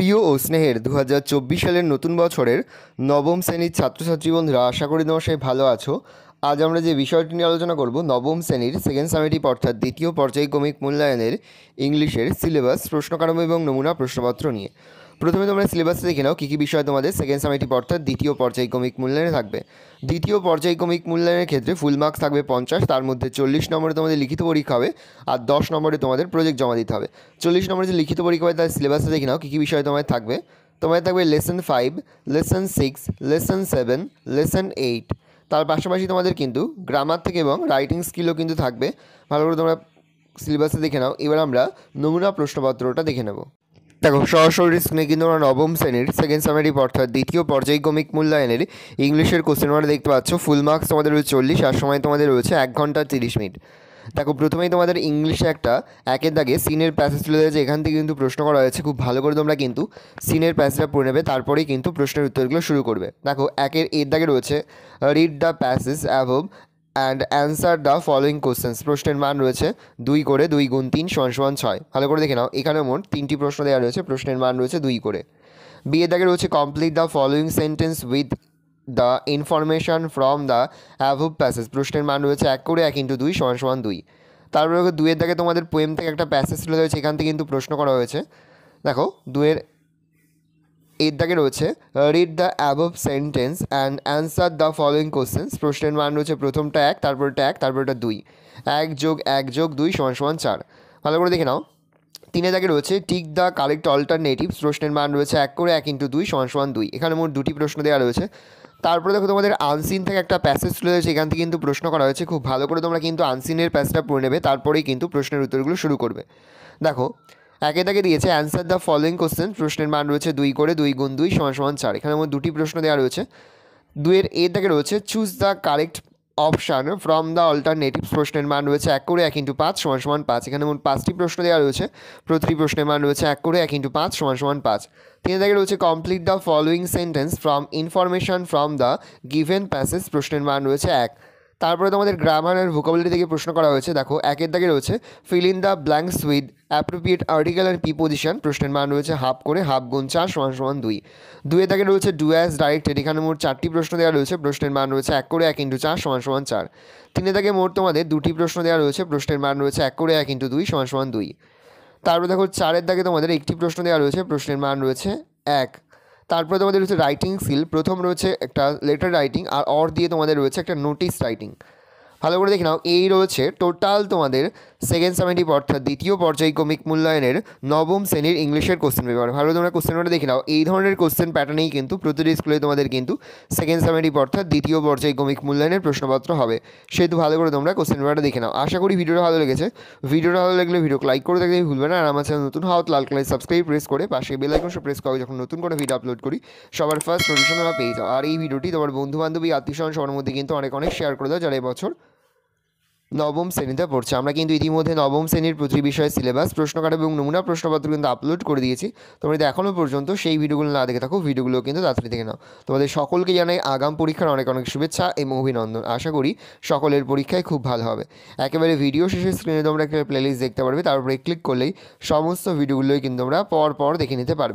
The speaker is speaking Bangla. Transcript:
প্রিয় ও স্নেহের 2024 সালের নতুন বছরের নবম শ্রেণীর ছাত্রছাত্রী বন্ধুরা, আশা করি তোমরা সবাই ভালো আছো। আজ আমরা যে বিষয়টি নিয়ে আলোচনা করব, নবম শ্রেণীর সেকেন্ড সামেটিভ অর্থাৎ দ্বিতীয় পর্যায়ক্রমিক মূল্যায়নের ইংলিশের সিলেবাস, প্রশ্নকাঠামো এবং নমুনা প্রশ্নপত্র নিয়ে। প্রথমে তোমরা সিলেবাসে দেখে নাও কী কী বিষয় তোমাদের সেকেন্ড সামেটিভ অর্থাৎ দ্বিতীয় পর্যায়ক্রমিক মূল্যায়নে থাকবে। দ্বিতীয় পর্যায়ক্রমিক মূল্যায়নের ক্ষেত্রে ফুল মার্কস থাকবে 50, তার মধ্যে 40 নম্বরে তোমাদের লিখিত পরীক্ষা হবে আর 10 নম্বরে তোমাদের প্রজেক্ট জমা দিতে হবে। 40 নম্বরে যে লিখিত পরীক্ষা হবে তার সিলেবাসে দেখে নাও কী কী বিষয় তোমাদের থাকবে। তোমাদের থাকবে লেসন 5, লেসন 6, লেসন 7, লেসন 8। তার পাশাপাশি তোমাদের কিন্তু গ্রামার থেকে এবং রাইটিং স্কিলও কিন্তু থাকবে। ভালো করে তোমরা সিলেবাসে দেখে নাও। এবার আমরা নমুনা প্রশ্নপত্রটা দেখে নেব। দেখো, সরাসরি স্ক্রিনে কিন্তু আমরা নবম শ্রেণীর সেকেন্ড সামেটিভ অর্থাৎ দ্বিতীয় পর্যায়ক্রমিক মূল্যায়নের ইংলিশের কোশ্চেন ওয়ার্ড দেখতে পাচ্ছ। ফুল মার্কস তোমাদের রয়েছে 40 আর সময় তোমাদের রয়েছে 1 ঘন্টা 30 মিনিট। দেখো, প্রথমেই তোমাদের ইংলিশে একটা একের দাগে সিনের প্যাসেজ তুলে দিয়েছে। এখান থেকে কিন্তু প্রশ্ন করা হয়েছে, খুব ভালো করে তোমরা কিন্তু সিনের প্যাসেজটা পড়ে নেবে, তারপরেই কিন্তু প্রশ্নের উত্তরগুলো শুরু করবে। দেখো, এর দাগে রয়েছে read the passage above and answer the following questions. প্রশ্নের মান রয়েছে 2 করে, 2 গুণ 3 = 6। ভালো করে দেখে নাও, এখানে মোট 3টি প্রশ্ন দেওয়া রয়েছে, প্রশ্নের মান রয়েছে 2 করে। বি এর দাগে রয়েছে complete the following sentence with the information from the above passage. প্রশ্নের মান রয়েছে 1 করে, 1 × 2 = 2। তারপরে 2 এর দাগে তোমাদের পোয়েম থেকে একটা প্যাসেজ তুলে রয়েছে, এখান থেকে কিন্তু প্রশ্ন করা হয়েছে। দেখো, 2 এর দাগে রয়েছে read the above sentence and answer the following questions. প্রশ্নের মান রয়েছে প্রথমটা 1, তারপরটা 1, তারপরটা 2। 1 + 1 + 2 = 4। ভালো করে দেখে নাও। 3 এর দাগে রয়েছে টিক দ্য কারেক্ট অল্টারনেটিভস। প্রশ্নের মান রয়েছে 1 করে, 1 × 2 = 2। এখানে মোট 2টি প্রশ্ন দেওয়া রয়েছে। তারপরে দেখো, তোমাদের আনসিন থেকে একটা প্যাসেজ তুলে রয়েছে, এখান থেকে কিন্তু প্রশ্ন করা হয়েছে। খুব ভালো করে তোমরা কিন্তু আনসিনের প্যাসেজটা পড়ে নেবে, তারপরেই কিন্তু প্রশ্নের উত্তরগুলো শুরু করবে। দেখো, একে দাগে দিয়েছে অ্যান্সার দ্য ফলোয়িং কোশ্চেন। প্রশ্নের মান রয়েছে 2 করে, 2 গুণ 2 = 4। এখানে মোট 2টি প্রশ্ন দেওয়া রয়েছে। 2 এর দাগে রয়েছে choose the correct option from the alternatives. প্রশ্নের মান রয়েছে 1 করে, 1 × 5 = 5। এখানে মোট 5টি প্রশ্ন দেওয়া রয়েছে। প্রতিটি প্রশ্নের মান রয়েছে 1 করে, 1 × 5 = 5। 3 এর দাগে রয়েছে complete the following sentence from information from the given passage. প্রশ্নের মান রয়েছে 1। তারপরে তোমাদের গ্রামার আর ভোকাবুলারি থেকে প্রশ্ন করা হয়েছে। দেখো, 1 এর দাগে রয়েছে fill in the blanks with appropriate article and preposition. প্রশ্নের মান রয়েছে হাফ করে, হাফ গুণ 4 = 2। 2 এর দাগে রয়েছে ডু অ্যাজ ডাইরেক্টেড। এখানে মোট 4টি প্রশ্ন দেওয়া রয়েছে। প্রশ্নের মান রয়েছে 1 করে, 1 × 4 = 4। 3 এর দাগে মোট তোমাদের 2টি প্রশ্ন দেওয়া রয়েছে। প্রশ্নের মান রয়েছে 1 করে, 1 × 2 = 2। তারপরে দেখো, 4 এর দাগে তোমাদের একটি প্রশ্ন দেওয়া রয়েছে। প্রশ্নের মান রয়েছে 1। তারপরে তোমাদের রয়েছে রাইটিং স্কিল। প্রথম রয়েছে একটা লেটার রাইটিং আর অর দিয়ে তোমাদের রয়েছে একটা নোটিস রাইটিং। ভালো করে দেখে নাও, এই রয়েছে টোটাল তোমাদের সেকেন্ড সামেটিভ অর্থাৎ দ্বিতীয় পর্যায়ক্রমিক মূল্যায়নের নবম শ্রেণীর ইংলিশের কোশ্চেন পেপার। ভালো তোমরা কোশ্চেন পেপারটা দেখে নাও। এই ধরনের কোশ্চেন প্যাটার্নেই কিন্তু প্রতিটি স্কুলে তোমাদের কিন্তু সেকেন্ড সামেটিভ অর্থাৎ দ্বিতীয় পর্যায়ক্রমিক মূল্যায়নের প্রশ্নপত্র হবে। সেহেতু ভালো করে তোমরা কোশ্চেন পেপারটা দেখে নাও। আশা করি ভিডিওটা ভালো লেগেছে। ভিডিওটা ভালো লাগলে ভিডিওকে লাইক করে দেখতে ভুলবে না। আর আমার চ্যানেল নতুন হওয়া লাল কালার সাবস্ক্রাইব প্রেস করে পাশে বেল আইকনটা প্রেস করে যখন নতুন করে ভিডিও আপলোড করি সবার ফার্স্ট নোটিফিকেশন তোমরা পেয়ে যাও। আর এই ভিডিওটি তোমার বন্ধু বান্ধবী আত্মীয়স্বজন সবার মধ্যে কিন্তু অনেক শেয়ার করে দাও যারা এবছর নবম শ্রেণীতে পড়ছে। আমরা কিন্তু ইতিমধ্যে নবম শ্রেণীর প্রতি বিষয়ের সিলেবাস, প্রশ্নকাঠামো এবং নমুনা প্রশ্নপত্র কিন্তু আপলোড করে দিয়েছি। তোমরা যদি এখনও পর্যন্ত সেই ভিডিওগুলো না দেখে থাকো, ভিডিওগুলো কিন্তু তাড়াতাড়ি দেখে নাও। তোমাদের সকলকে জানাই আগাম পরীক্ষার অনেক শুভেচ্ছা এবং অভিনন্দন। আশা করি সকলের পরীক্ষায় খুব ভালো হবে। একেবারে ভিডিও শেষে স্ক্রিনে তোমরা একটা প্লেলিস্ট দেখতে পারবে, তারপরে ক্লিক করলেই সমস্ত ভিডিওগুলোই কিন্তু তোমরা পর দেখে নিতে পারবে।